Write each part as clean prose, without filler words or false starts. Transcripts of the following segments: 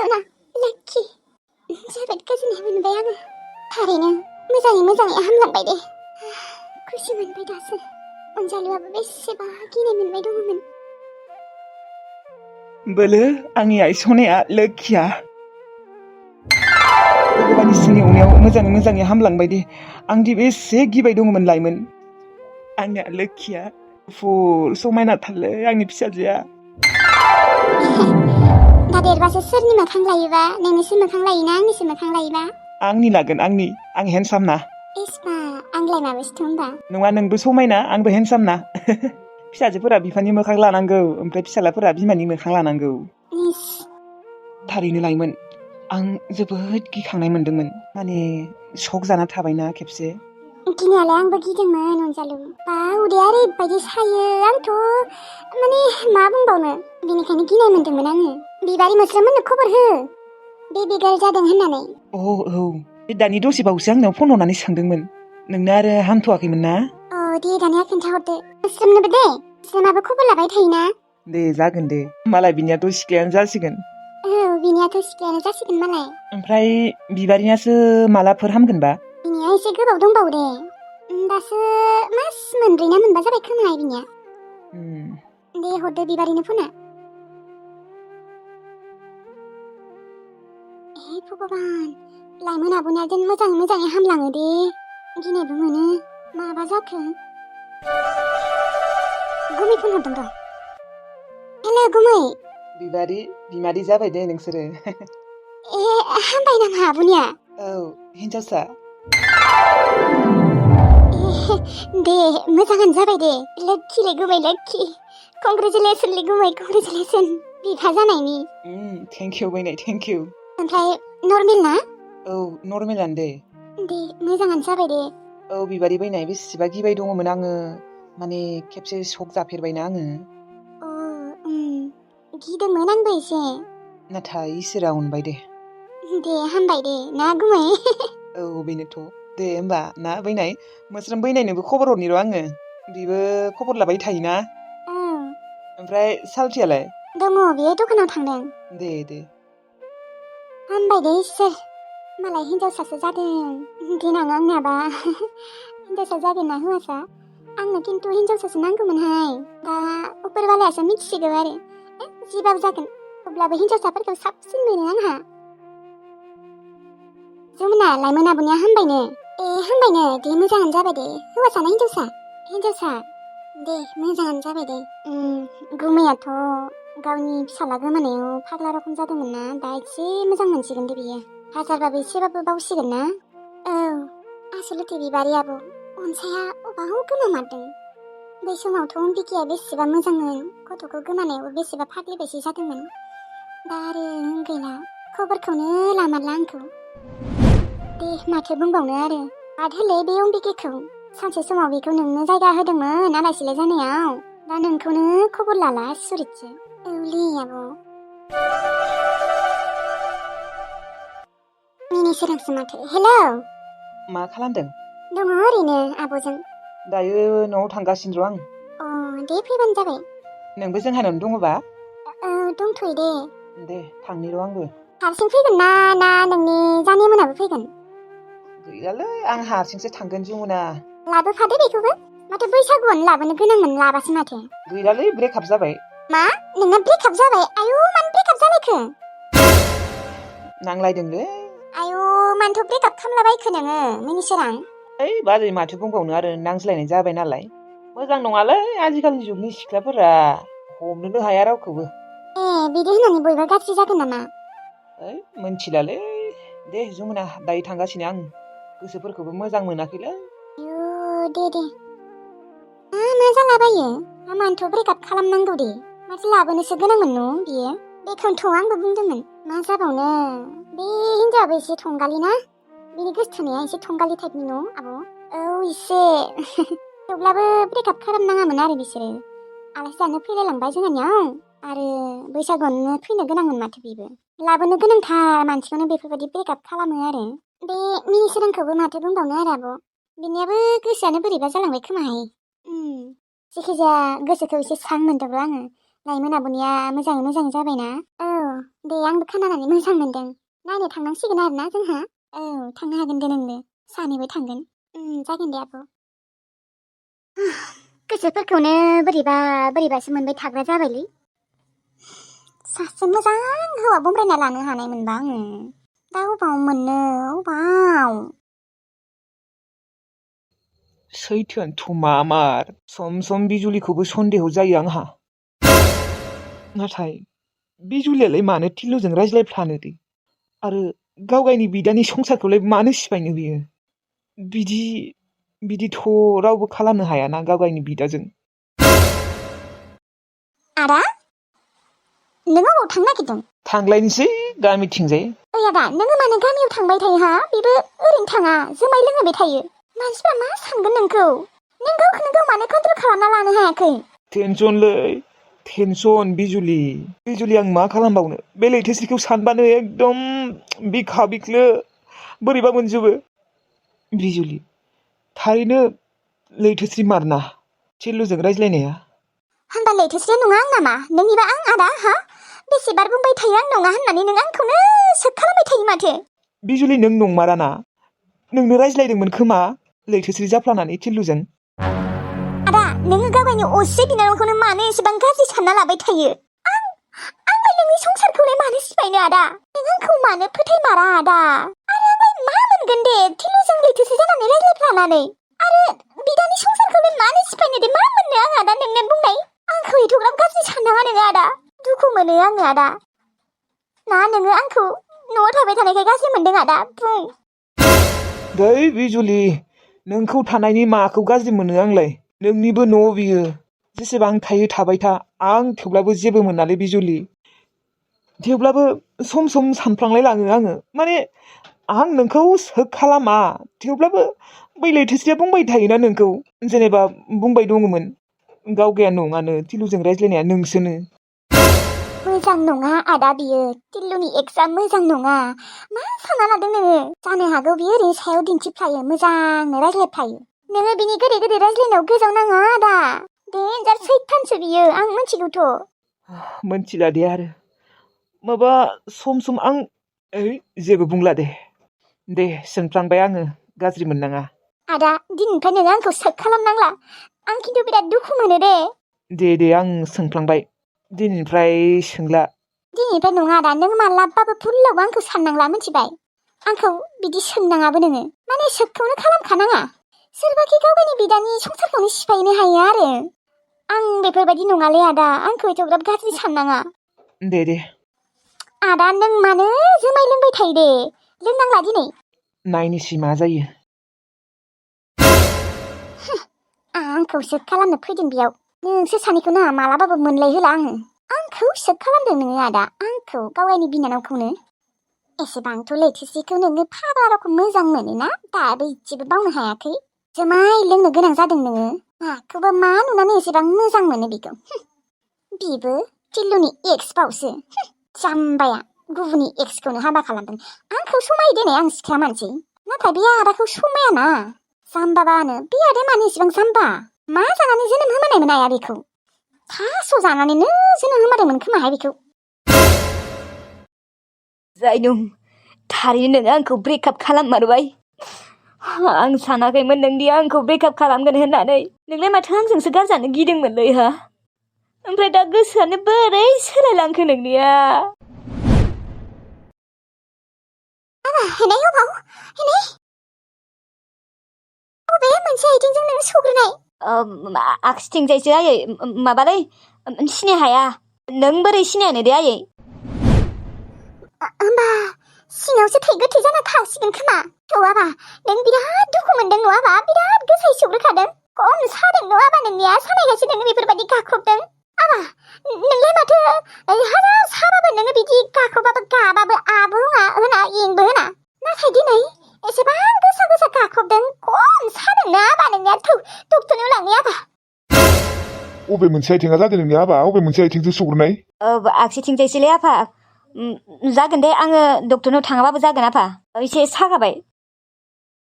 सना लाखि जोबोद गोजोननाय मोनबाय आङो थारैनो मोजाङै हामलांबाय दे खुसि मोनबाय दासो अनजालुआबो बेसेबा गिनाय मोनबाय दङमोन बोलो आंनि आइ सनाया लोखिया भगबाननि सिंनि अननायाव मोजाङै हामलांबाय दे आंदि बेसे गिबाय दङमोन लाइमोन आंनिया लोखिया फुल समायना थारलै आंनि फिसाजोआ दा देरबासो सोरनि मोखां लायोबा नोंनिसो मोखां लायोना आंनिसो मोखां लायोबा आंनि लागोन आं हेन्डसाम ना इस्मा आंलाय माबेसोथ' होनबा नङा नोंबो समायना आंबो हेन्डसाम ना फिसाजोफोरा बिफानि मोखां लानांगौ ओमफ्राय फिसालाफोरा बिमानि मोखां लानांगौ इस थारैनो लाइमोन आं जोबोद गिखांनाय मोनदोंमोन माने शक जाना थाबायना खेबसे गिनायालाय आंबो गिदोंमोन अनजालु बा उदैया ओरैबायदि सायो आंथ' माने मा बुंबावनो बेनिखायनो गिनाय मोनदोंमोन आङो बिबारि मोस्रोममोननो खबर हो बेबि गार्ल जादों होननानै औ बे दानि दसे बावैसो आंनाव फन हरनानै सोंदोंमोन नोंना आरो हामथ'वाखैमोन ना दे दानिया खोन्थाहरदो मोस्रोमनोबो दे मोस्रोमाबो खबर लाबाय थायोना दे जागोन दे मालाय बिनियाथ' सिख्लायानो जासिगोन बिनियाथ' सिख्लायानो जासिगोन मालाय ओमफ्राय बिबारिनियासो मालाफोर हामगोनबा बिनिया एसे गोबाव दंबावो दे दासो मास मोनब्रै ना मोनबा जाबाय खोमा बिनिया दे हरदो बिबारिनो फना हे भगबान लाइमोन आब'निया जेन मोजाङै हामलाङो दे गिनायबो मोनो माबा जाखो गुमै फन हरदों र' हेलो गुमै बिबारि बिमादै जाबाय दे नोंसोरो हामबाय नामा आब'निया औ हिनजावसा दे मोजाङानो जाबाय दे लोखिलै गुमै लोखि कंग्रेचुलेसनलै गुमै कंग्रेचुलेसन बिफा जानायनि थेंक इउ बैनाय थेंक इउ ओमफ्राय नर्मेल ना औ नर्मेलानो दे मोजाङानो जाबाय दे औ बिबारि बैनाय बेसेबा गिबाय दङमोन आङो माने खेबसे शक जाफेरबायना आङो गिदोंमोन आंबो एसे नाथाय इसोरा अनबाय दे हामबाय दे ना गुमै औ बेनोथ' दे होमबा ना बैनाय मोस्रोम बैनायनोबो खबर हरनि र' आङो बिबो खबर लाबाय थायोना ओमफ्राय सालथियालाय दङ बेयो दखानाव थांदों दे हामबाय दे इसोर मालाय हिनजावसासो जादों देनां आंनियाबा हिनजावसा जागोन ना हौवासा आंनो खिन्थु हिनजावसासो नांगौमोनहाय दा उपरवालायासो मिथिसिगौ आरो जिबाबो जागोन अब्लाबो हिनजावसाफोरखौ साबसिन मोनो आंहा जमुना लाइमोन आब'निया हामबायनो हामबायनो दे मोजाङानो जाबाय दे हौवासा ना हिनजावसा दे मोजाङानो जाबाय दे गुमैयाथ' गावनि फिसाला गोमानायाव फाग्ला रखम जादोंमोन ना दा एसे मोजां मोनसिगोन दे बियो हाजारबाबो एसेबाबो बावसिगोन ना औ आसलथे बिबारि आब' अनसाया अबाव गोमामारदों बै समावथ' बिकिया बेसेबा मोजांमोन गथ'खौ गोमानायावबो बेसेबा फाग्लिबायसो जादोंमोन दा आरो गैला खबरखौनो लामारला आंखौ दे माथो बुंबावनो आरो बाद होलै बे अम्बिकेखौ सानसे समाव बेखौ नोंनो जायगा होदोंमोन आलासिलाय जानायाव दा नोंखौनो खबर लाला सुरितसो औलै आब' मिनिसोरांसो माथो हेलौ मा खालामदों दङ ओरैनो आब'जों दायो न'आव थांगासिनो र' आं दे फैबानो जाबाय नोंबो जोंहानावनो दङबा दंथ'यो दे थांनि र' आंबो हारसिं फैगोन ना नोंनि जानि मोनाबो फैगोन गैयालै आं हारसिंसो थांगोन जमुना लाबोफादो बेखौबो माथो बैसागुआनो लाबोनो गोनांमोन लाबासो माथो गैयालै ब्रेकआप जाबाय मा नोंना ब्रेकआप जाबाय आयु मानो ब्रेकआप जालायखो नांलायदोंलै आयु मानोथ' ब्रेकआप खालामलाबायखो नोङो मिनिसोरां ओइ बाजै माथो बुंबावनो आरो नांज्लायनाय जाबाय नालाय मोजां नङालै आजिखालिनि जुगनि सिख्लाफोरा हमनोनो हाया रावखौबो बिदि होननानै बयबो गाज्रि जागोन नामा ओइ मोनथिलालै दे जमुना दायो थांगासिनो आं गोसोफोरखौबो मोजां मोनाखैलै आयु दे मा जालाबायो मानोथ' ब्रेकआप खालामनांगौ दे माथो लाबोनोसो गोनांमोन न' बियो बेखौनोथ' आंबो बुंदोंमोन मा जाबावनो बे हिनजावाबो एसे थंगालि ना बिनि गोसोथोनाया एसे थंगालि टाइपनि न' आब' औ एसे थेवब्लाबो ब्रेकआप खालामनाङामोन आरो बिसोरो आलासि जानो फैलायलांबाय जोंहानियाव आरो बैसागुआवनो फैनो गोनांमोन माथो बेबो लाबोनो गोनांथार मानसिखौनो बेफोरबायदि ब्रेकआप खालामो आरो बे मिनिसोरांखौबो माथो बुंबावनो आरो आब' बिनियाबो गोसोआनो बोरैबा जालांबाय खोमाहाय जेखिजाया गोसोखौ एसे स्रां मोनदोंब्ला आङो लाइमोन आब'निया मोजाङै जाबायना औ दे आंबो खोनानानै मोजां मोनदों नायनो थांनांसिगोन आरोना जोंहा औ थांनो हागोन दे नोंबो सानैबो थांगोन जागोन दे आब' गोसोफोरखौनो बोरैबा बोरैबासो मोनबाय थाग्रा जाबायलै सासे मोजां हौवा बमब्रायना लानो हानाय मोनबा आङो दा अबाव मोननो अबाव सैथोआनोथ' मामार सम सम बिजुलिखौबो सन्देह जायो आंहा नाथाय बिजुलियालाय मानो टिल्लुजों रायज्लायफ्लानो दे आरो गावगायनि बिदानि संसारखौलाय मानो सिफायनो बियो बिदिथ' रावबो खालामनो हायाना गावगायनि बिदाजों आदा नों अबाव थांनो नागिरदों थांलायनोसै गामिथिंजाय ओइ आदा नोङो मानो गामियाव थांबाय थायो हा बेबो ओरैनो थाङा जुमाय लोंहोबाय थायो मानसिफ्रा मा सानगोन नोंखौ नों गावखौनो गाव मानो कन्ट्रल खालामना लानो हायाखै टेनसन बिजुलि आं मा खालामबावनो बे लैथोस्रिखौ सानबानो एकदम बिखा बिख्लो बोरैबा मोनजोबो बिजुलि थारैनो लैथोस्रि मारना टिल्लुजों रायज्लायनाया होनबा लैथोस्रिया नङा आं नामा नोंनिबा आं आदा हा बेसेबार बुंबाय थायो आं नङा होननानै नों आंखौनो सोख खालामबाय थायो माथो बिजुलि नों नंमाराना नोंनो रायज्लायदोंमोन खोमा लैथोस्रि जाफ्लानानै टिल्लुजों आदा नोङो गावगायनि असे बिनानावखौनो मानो एसेबां गाज्रि सानना लाबाय थायो आंलाय नोंनि संसारखौलाय मानो सिफायनो आदा नों आंखौ मानो फोथायमारा आदा आरो आंलाय मा मोनगोन दे टिल्लुजों लैथोस्रि जानानै रायज्लायफ्लानानै आरो बिदानि संसारखौलाय मानो सिफायनो दे मा मोननो आं आदा नोंनो बुंनाय आंखौ एथ'ग्राब गाज्रि साननाङा नोङो आदा दुखु मोनो आङो आदा ना नोङो आंखौ न'आव थाबाय थानायखाय गाज्रि मोनदों आदा बुं दै बिजुलि नोंखौ थानायनि माखौ गाज्रि मोनो आंलाय नोंनिबो न' बियो जेसेबां थायो थाबाय था आं थेवब्लाबो जेबो मोनालै बिजुलि थेवब्लाबो सम सम सानफ्लांलाय लाङो आङो माने आं नोंखौ सोख खालामा थेवब्लाबो बै लैथोस्रिया बुंबाय थायोना नोंखौ जेनेबा बुंबाय दङमोन गावगाया नङानो टिल्लुजों रायज्लायनाया नोंसोनो मोजां नङा आदा बियो टिल्लुनि एक्सआ मोजां नङा मा सानना लादों नोङो जानो हागौ बियो ओरैनो सायाव दिन्थिफ्लायो मोजांनो रायज्लायफ्लायो नोङो बिनि गोदै गोदै रायज्लायनायाव गोजाव नाङा आदा देन्जार सैथानसो बियो आं मिथिगौथ' मोनथिला दे आरो माबा सम आं जेबो बुंला दे सोंफ्लांबाय आङो गाज्रि मोननाङा आदा दिनैनिफ्राय नोङो आंखौ सोख खालामनांला आं खिन्थु बिराद दुखु मोनो दे आं सोंफ्लांबाय दिनैनिफ्राय सोंला दिनैनिफ्राय नङा आदा नों मालाबाबो फुल्लावबो आंखौ साननांला मिथिबाय आंखौ बिदि सोंनाङाबो नोङो माने सोखखौनो खालामखानाङा सोरबाखि गावगायनि बिदानि संसारखौनो सिफायनो हायो आरो आं बेफोरबायदि नङालै आदा आंखौ एथ'ग्राब गाज्रि साननाङा दे आदा नों मानो जुमाय लोंबाय थायो दे लोंनांला दिनै नायनोसै मा जायो आंखौ सोख खालामनो फैदों बेयाव नोंसोर सानैखौनो मालाबाबो मोनलायहोला आंखौ सोख खालामदों नोङो आदा आंखौ गावगायनि बिनानावखौनो एसेबांथ' लैथोस्रिखौ नोङो फाग्ला रखम मोजां मोनोना दाबो इसेबो बावनो हायाखै जुमाय लोंनो गोनां जादों नोङो माखौबा मा नुनानै एसेबां मोजां मोनो बेखौ बिबो टिल्लुनि एक्स बावसो जाम्बाया गुबुननि एक्सखौनो हाबा खालामदों आंखौ समायो देनाय आं सिख्ला मानसि नाथाय बे आदाखौ समायाना जाम्बाबानो बे आदाया मानो इसेबां जाम्बा मा जानानै जोनोम होमानायमोन आया बेखौ थास' जानानैनो जोनोम होमादोंमोन खोमाहाय बेखौ जायदुं थारैनो नोङो आंखौ ब्रेकआप खालाममारबाय आं सानाखैमोन नोंदि आंखौ ब्रेकआप खालामगोन होननानै नोंलाय माथो आंजोंसो गारजानो गिदोंमोनलै हा ओमफ्राय दा गोसोआनो बोरै सोलायलांखो नोंनिया हेनै अबाव हेनै बबे मोनसे आइथिंजों नोङो सौग्रोनाय आगसिथिंजायसो आयै माबालै सिनाय हाया नों बोरै सिनायनो दे आयै होमबा सिङावसो थै गोथै जाना थासिगोन खोमा नङाबा नों बिराद दुखु मोनदों नङाबा बिराद गोसायै सौग्रोखादों खम सादों नङाबा नोंनिया सानायगासो नोङो बेफोरबायदि गाख्रबदों आबा नोंलाय माथो हाजार साबाबो नोङो बिदि गाख्रबाबो गाबाबो आबो होना इंबो होना नाथाय दिनै एसेबां गोसा गोसा गाख्रबदों खम सादोंना आबा नोंनिया डक्टरनियाव लांनो आबा अबे मोनसे आइथिंआ जादों नोंनि आबा अबे मोनसे आइथिंजों सौग्रोनाय आगसिथिंजायसोलै आफा जागोन दे आङो डक्टरनाव थाङाबाबो जागोन आफा एसे सागाबाय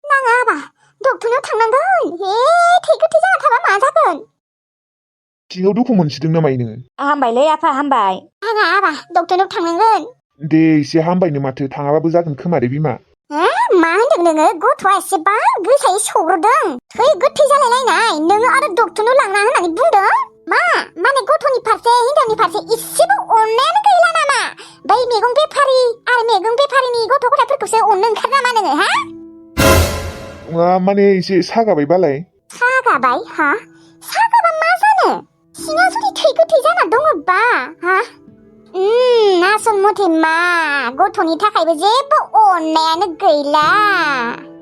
नाङा आबा डक्टरनाव थांनांगोन थै गोथै जाना थाबा मा जागोन सिङाव दुखु मोनसिदों नामा नोङो हामबायलै आफा हामबाय आंहा आबा डक्टरनाव थांनांगोन। दे एसे हामबायनो माथो थाङाबाबो जागोन खोमा दे बिमा। मा होनदों नोङो? गथ'आ एसेबां गोसायै सौग्रोदों, थै गोथै जालायलायनाय। नोङो आरो डक्टरनाव लांना होननानै बुंदों? माने गथ'नि फारसे हिनजावनि फारसे इसेबो अननायानो गैला नामा? बै मैगं बेफारि आरो मैगं बेफारिनि गथ' गथायफोरखौसो अननो ओंखार नामा नोङो? माने एसे सागाबाय बालाय। सागाबाय? सागाबा मा जानो? सिङाव जुदि थै गोथै जाना दङबा आसन मथे मा गथ'नि थाखायबो जेबो अननायानो गैला।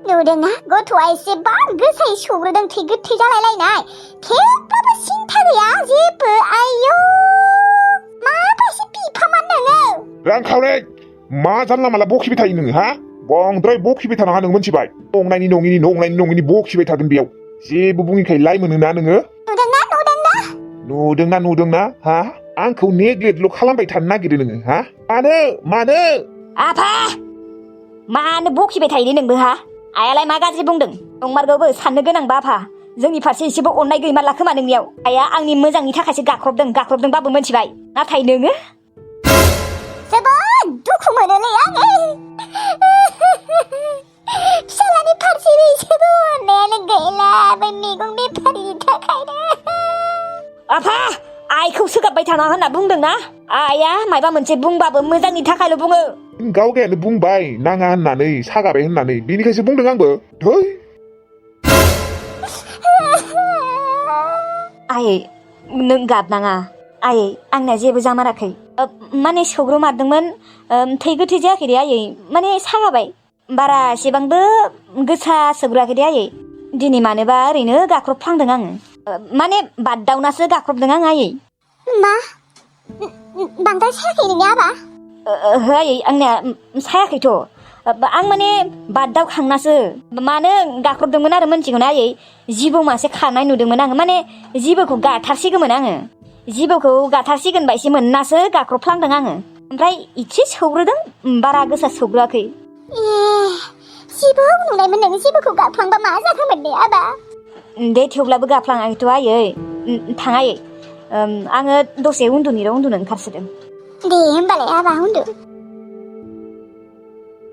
नुदोंना गथ'आ एसेबां गोसायै सौग्रोदों, थै गोथै जालायलायनाय। थेवब्लाबो सिन्था गैया जेबो। आयौ माबायदि बिफामान नोङो? रांखावरि मा जानला माला बखिबाय थायो नोङो बांद्राय बखिबाय थानाङा नों मोनथिबाय? नंनायनि नङिनि बखिबाय थागोन बेयाव। जेबो बुङिखाय लाइ मोनोना नोङो? नुदोंना आंखौ नेग्लेक्टल' खालामबाय थानो नागिरो नोङो मानो? आफा मानो बखिबाय थायो नोंबो? आइयालाय मा गाज्रि बुंदों? नंमारगौबो साननो गोनां बाफा, जोंनि फारसे एसेबो अननाय गैमारला खोमा नोंनियाव। आइया आंनि मोजांनि थाखायसो गाख्रबदोंबाबो मोनथिबाय। नाथाय नोङो जोबोद दुखु मोनोलै आङो। फिसालानि फारसेबो एसेबो अननायानो गैला बै मैगं बेफारिनि थाखायनो। आफा आइखौ सोगाबबाय थाना होनना बुंदोंना? आइया मायबा मोनसे बुंबाबो मोजांनि थाखायल' बुङो। गावगायानो बुंबाय नाङा होननानै, सागाबाय होननानै, बेनिखायसो बुंदों आंबो। धै आयै नों गाबनाङा। आयै आंना जेबो जामाराखै। माने सौग्रोमारदोंमोन, थै गोथै जायाखै दे आयै। माने सागाबाय, बारा एसेबांबो गोसा सौग्राखै दे आयै। दिनै मानोबा ओरैनो गाख्रबफ्लांदों आङो। माने बाददावनासो गाख्रबदों आं आयै। मा? बांद्राय सायाखै नोंनि आबा? ओहो आयै आंनिया सायाखैथ'। आं माने बाददावखांनासो मानो गाख्रबदोंमोन आरो मोनथिगौना आयै? जिबौ मासे खारनाय नुदोंमोन आङो। माने जिबौखौ गाथारसिगौमोन आङो। जिबौखौ गाथारसिगोन बायसो मोननासो गाख्रबफ्लांदों आङो। ओमफ्राय इसे सौग्रोदों, बारा गोसा सौग्रोआखै। जिबौ नुनायमोन नोङो? जिबौखौ गाफ्लांबा मा जागौमोन दे आबा? दे थेवब्लाबो गाफ्लाङाखैथ' आयै। थां आयै, आङो दसे उन्दुनो ओंखारसोदों। दे होमबालाय आबा उन्दु।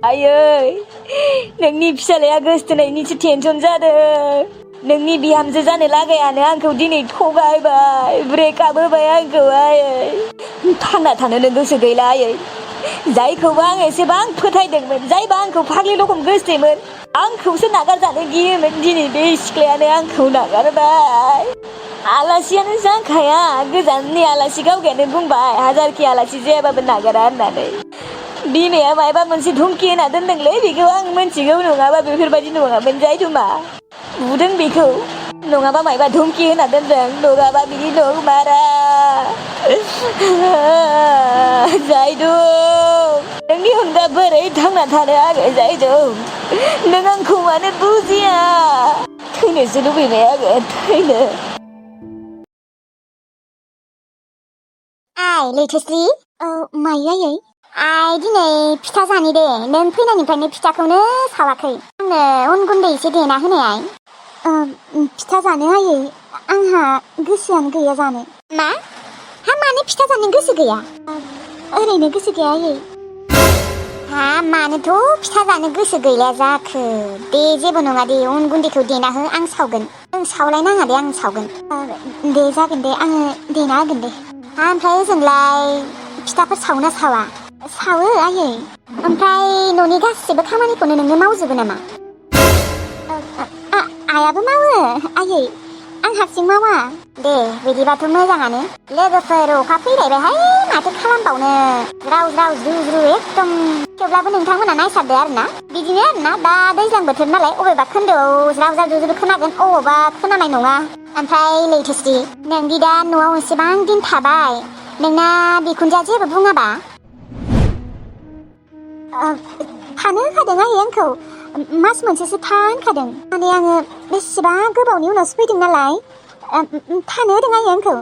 आयै नोंनि फिसालाया गोसथोनायनिसो टेनसन जादों। नोंनि बिहामजो जानो लागायानो आंखौ दिनै थगायबाय, ब्रेकआप होबाय आंखौ आयै। थांना थानोनो गोसो गैला आयै। जायखौबो आं एसेबां फोथायदोंमोन, जायबा आंखौ फाग्लि रखम गोसोथोमोन, आंखौसो नागारजानो गियोमोन, दिनै बे सिख्लायानो आंखौ नागारबाय। आलासियानो जाखाया, गोजाननि आलासि गावगायानो बुंबाय हाजारखि आलासि जायाबाबो नागारा होननानै। बिमाया मायबा मोनसे धुमखि होना दोनदोंलै, बेखौ आं मोनथिगौ। नङाबा बेफोरबायदि नङामोन जायदुमा। बुदों बेखौ, नङाबा मायबा धुमखि होना दोनदों, नङाबा बिदि नंमारा। जायदु नोंनि अनगा बोरै थांना थानो आङो? जायदु नों आंखौ मानो बुजिया? थैनोसो लुबैबाय आङो, थैनो। आइ लैथोस्रि। औ मायो आयै? आइ दिनै फिथा जानि दे। नों फैनायनिफ्रायनो फिथाखौनो सावाखै। आंनो अन गुन्दै एसे देना होनाय। फिथा जानो आयै, आंहा गोसोआनो गैया जानो। मा? मानो फिथा जानो गोसो गैया? ओरैनो गोसो गैया आयै। मानोथ' फिथा जानो गोसो गैला जाखो? दे जेबो नङा दे, अन गुन्दैखौ देना हो, आं सावगोन। नों सावलायनाङा दे, आं सावगोन। दे जागोन दे, आङो देना होगोन दे। ओमफ्राय ओजोंलाय फिथाफोर सावोना सावा? सावो आयै। ओमफ्राय न'नि गासिबो खामानिखौनो नोंनो मावजोबो नामा? आइयाबो मावो आयै, आं हारसिं मावा। दे बिदिबाथ' मोजाङानो। लोगोफोर अखा फैलायबायहाय, माथो खालामबावनो। ज्राव ज्राव ज्रु ज्रु एकदम। थेवब्लाबो नोंथांमोना नायसाबदो आरोना। बिदिनो आरोना, दा दैज्लां बोथोर नालाय, अबेबा खोन्दोआव ज्राव ज्राव ज्रु ज्रु खोनागोन, अबावबा खोनानाय नङा। ओमफ्राय लैथोस्रि, नोंदि दा न'आव एसेबां दिन थाबाय, नोंना बिखुनजोआ जेबो बुङाबा? थानो होखादों आयै आंखौ। मास मोनसेसो था होनखादों। माने आङो बेसेबां गोबावनि उनावसो फैदों नालाय, थानो होदों आयै आंखौ।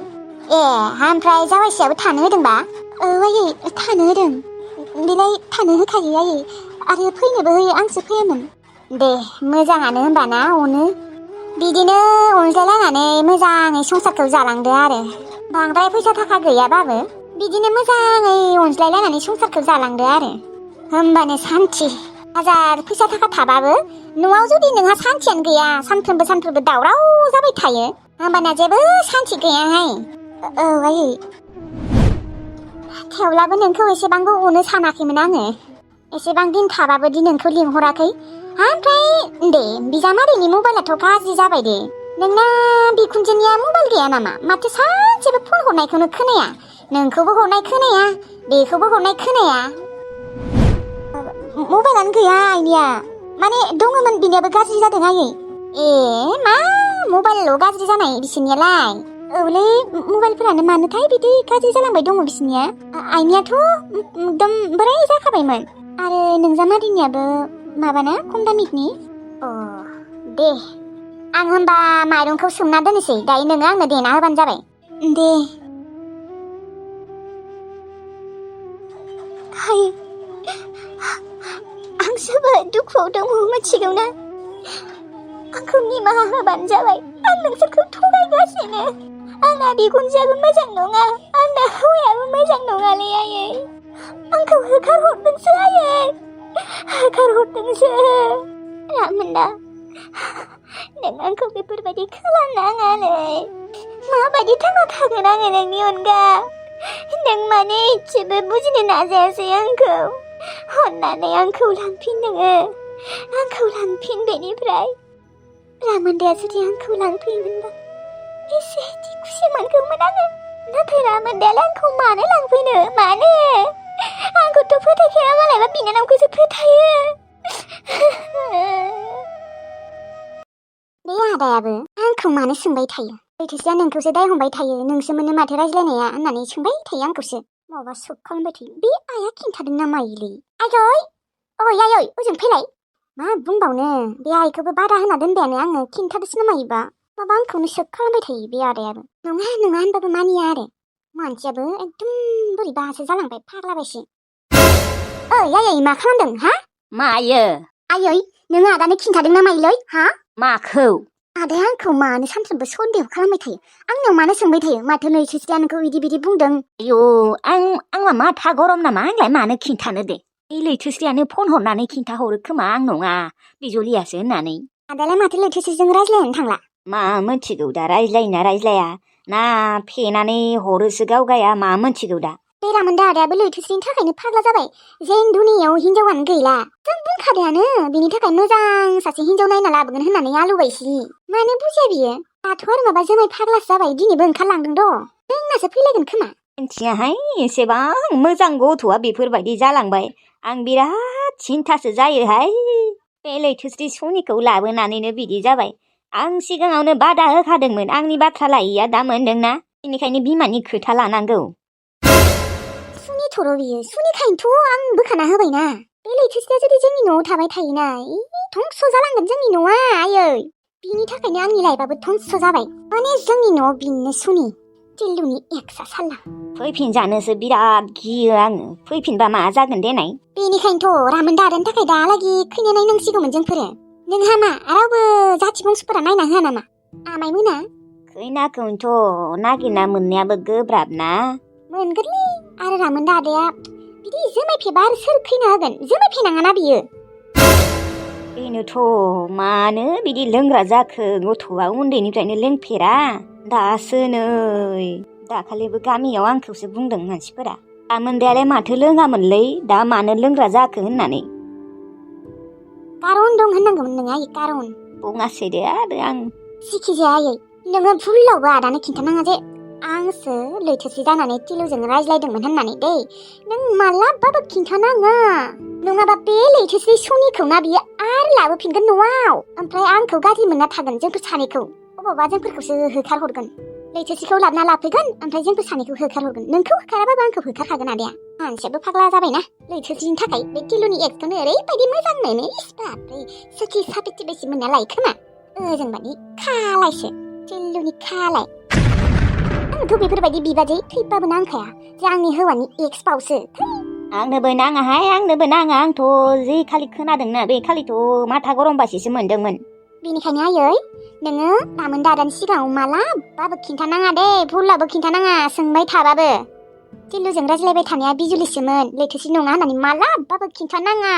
ओमफ्राय जावायसेयाबो थानो होदोंबा? औ आयै थानो होदों। बेलाय थानो होखायो आयै, आरो फैनोबो होयो, आंसो फैयामोन। दे मोजाङानो होनबाना, अनो। बिदिनो अनज्लायलायनानै मोजाङै संसारखौ जालांदो आरो। बांद्राय फैसा थाखा गैयाबाबो बिदिनो मोजाङै अनज्लायलायनानै संसारखौ जालांदो आरो होमबानो सान्थि हाजार फैसा थाखा थाबाबो न'आव जुदि नोंहा सान्थियानो गैया सानफ्रोमबो दावराव जाबाय थायो होमबाना जेबो सान्थि गैयाहाय औ आयै थेवब्लाबो नोंखौ एसेबांबो अनो सानाखैमोन आङो एसेबां दिन थाबाबो दि नोंखौ लिंहराखै ओमफ्राय दे बिजामादैनि मबाइलाथ' गाज्रि जाबाय दे नोंना बिखुनजोनिया मबाइल गैया नामा माथो सानसेबो फन हरनायखौनो खोनाया नोंखौबो हरनाय खोनाया बेखौबो हरनाय खोनाया मबाइलानो गैया आइनिया माने दङमोन बिनियाबो गाज्रि जादों आयै ए मा मबाइलल' गाज्रि जानाय बिसोरनियालाय औलै मबाइलफोरानो मानोथाय बिदि गाज्रि जालांबाय दङ बिसोरनिया आइनियाथ' एकदम बोराय जाखाबायमोन आरो नोंजामादैनियाबो माबाना खम दामिकनि अ दे आं होनबा माइरंखौ सोमना दोननोसै दायो नोङो आंनो देना होबानो जाबाय दे आयै आं जोबोद दुखुआव दङ मिथिगौना आंखौ निमाहा होबानो जाबाय आं नोंसोरखौ थगायगासिनो आंना बिखुनजोआबो मोजां नङा आंना हौवायाबो मोजां नङालै आयै आंखौ होखारहरदोंसो आयै होखारहरदोंसो रामोनदा नों आंखौ बेफोरबायदि खालामनाङालै माबायदि थांना थागोन आङो नोंनि अनगा नों माने एसेबो बुजिनो नाजायासै आंखौ अननानै आंखौ लांफिन नोङो आंखौ लांफिन बेनिफ्राय रामोनदाया जुदि आंखौ लांफैयोमोनबा एसे खुसि मोनगौमोन आङो नाथाय रामोनदायालाय आंखौ मानो लांफैनो मानो आंखौथ' फोथायखाया मालायबा बिनानावखौसो फोथायो बे आदायाबो आंखौ मानो सोंबाय थायो लैथोसेया नोंखौसो दाय हमबाय थायो नोंसो मोनो माथो रायज्लायनाया होननानै सोंबाय थायो आंखौसो माबा सक खालामबाय थायो बे आइया खिन्थादों ना मायोलै आयै ओइ आयै ओजों फैलाय मा बुंबावनो बे आइखौबो बादा होना दोनबायानो आङो खिन्थादोसो ना मायोबा माबा आंखौनो सक खालामबाय थायो बे आदायाबो नङा होनबाबो मानिया आरो मानसियाबो एकदम बोरैबासो जालांबाय फाग्लाबायसो ओइ आयै मा खालामदों हा मायो आयै नोङो आदानो खिन्थादों ना मायोलै हा माखौ आदाया आंखौ मानो सानफ्रोमबो सन्देह खालामबाय थायो आंनाव मानो सोंबाय थायो माथो लैथोसेया नोंखौ बिदि बुंदों आयौ आंना माथा गरम नामा आंलाय मानो खिन्थानो दे बे लैथोसेयानो फन हरनानै खिन्थाहरो खोमा आं नङा बिजलियासो होननानै आदालाय माथो लैथोसेजों रायज्लायनो थांला मा मोनथिगौ दा रायज्लायना रायज्लाया ना फेनानै हरोसो गावगाया मा मोनथिगौ दा बे रामोनदा आदायाबो लैथोसेनि थाखायनो फाग्ला जाबाय जेन दुनियाव हिनजावानो गैला जों बुंखादोंआनो बिनि थाखाय मोजां सासे हिनजाव नायना लाबोगोन होननानै आलुबायसि मानो बुजिया बियो दाथ' आरो माबा जोमै फाग्लासो जाबाय दिनैबो ओंखारलांदों द' जोंनासो फैलायगोन खोमा मिथियाहाय एसेबां मोजां गथ'आ बेफोरबायदि जालांबाय आं बिराद सिन्थासो जायोहाय बे लैथोस्रि सनिखौ लाबोनानैनो बिदि जाबाय आं सिगाङावनो बादा होखादोंमोन आंनि बाथ्रा लायिया दा मोनदोंना बेनिखायनो बिमानि खोथा लानांगौ सुनि थर' बियो सुनिखायनोथ' आं बोखाना होबायना बे लैथोस्रिया जुदि जोंनि न'आव थाबाय थायोना धंस' जालांगोन जोंनि न'आ आयै बिनि थाखायनो आंनि लाइफआबो धंस' जाबाय माने जोंनि न'आव बिनो सुनि टिल्लुनि एक्सा साला फैफिनजानोसो बिराद गियो आङो फैफिनबा मा जागोन देनाय बेनिखायनोथ' रामोनदा आदानि थाखाय दाहालागि खैना नायनांसिगौमोन जोंफोरो नोंहा मा रावबो जाथि बंसफोरा नायना होआ नामा आमाइमोना खैनाखौनोथ' नागिरना मोननायाबो गोब्राब ना मोनगोनलै आरो रामोनदा आदाया बिदि जोमायफेबा आरो सोर खैना होगोन जोमायफेनाङाना बियो बेनोथ' मानो बिदि लोंग्रा जाखो गथ'आ उन्दैनिफ्रायनो लोंफेरा दासो नै दाखालिबो गामियाव आंखौसो बुंदों मानसिफोरा रामोनदायालाय माथो लोङामोनलै दा मानो लोंग्रा जाखो होननानै कारन दं होननांगौमोन नोङो आयै कारन बुङासै दे आरो आं जिखिजाया आयै नोङो भुलावबो आदानो खिन्थानाङा जे आंसो लैथोसे जानानै टिलुजों रायज्लायदोंमोन होननानै दै नों मालाबाबो खिन्थानाङा नङाबा बे लैथोसे सनिखौ ना बियो आरो लाबोफिनगोन न'आव ओमफ्राय आंखौ गाज्रि मोनना थागोन जोंफोर सानैखौ अबावबा जोंफोरखौसो होखारहरगोन लैथोसेखौ लाबोना लाफैगोन ओमफ्राय जोंफोर सानैखौ होखारहरगोन नोंखौ होखाराबाबो आंखौ होखारखागोन आदाया मानसियाबो फाग्ला जाबायना लैथोसेनि थाखाय बे टिलुनि एक्सखौनो ओरैबायदि मोजां मोनो बाब्रे सोखि सापिथि बेसे मोनना लायो खोमा ओजों बादि खालायसो टिलुनि खालाय आंथ' बेफोरबायदि बिबाजै थैबाबो नांखाया जे आंनि हौवानि एक्स बावसो आंनोबो नाङाहाय आंनोबो नाङा आंथ' जि खालि खोनादोंना बे खालिथ' माथा गरमबासिसो मोनदोंमोन बेनिखायनो आयै नोङो रामोनदा आदानि सिगाङाव मालाबाबो खिन्थानाङा दे भुलाबो खिन्थानाङा सोंबाय थाबाबो टिल्लुजों रायज्लायबाय थानाया बिजुलिसोमोन लैथोसि नङा होननानै मालाबाबो खिन्थानाङा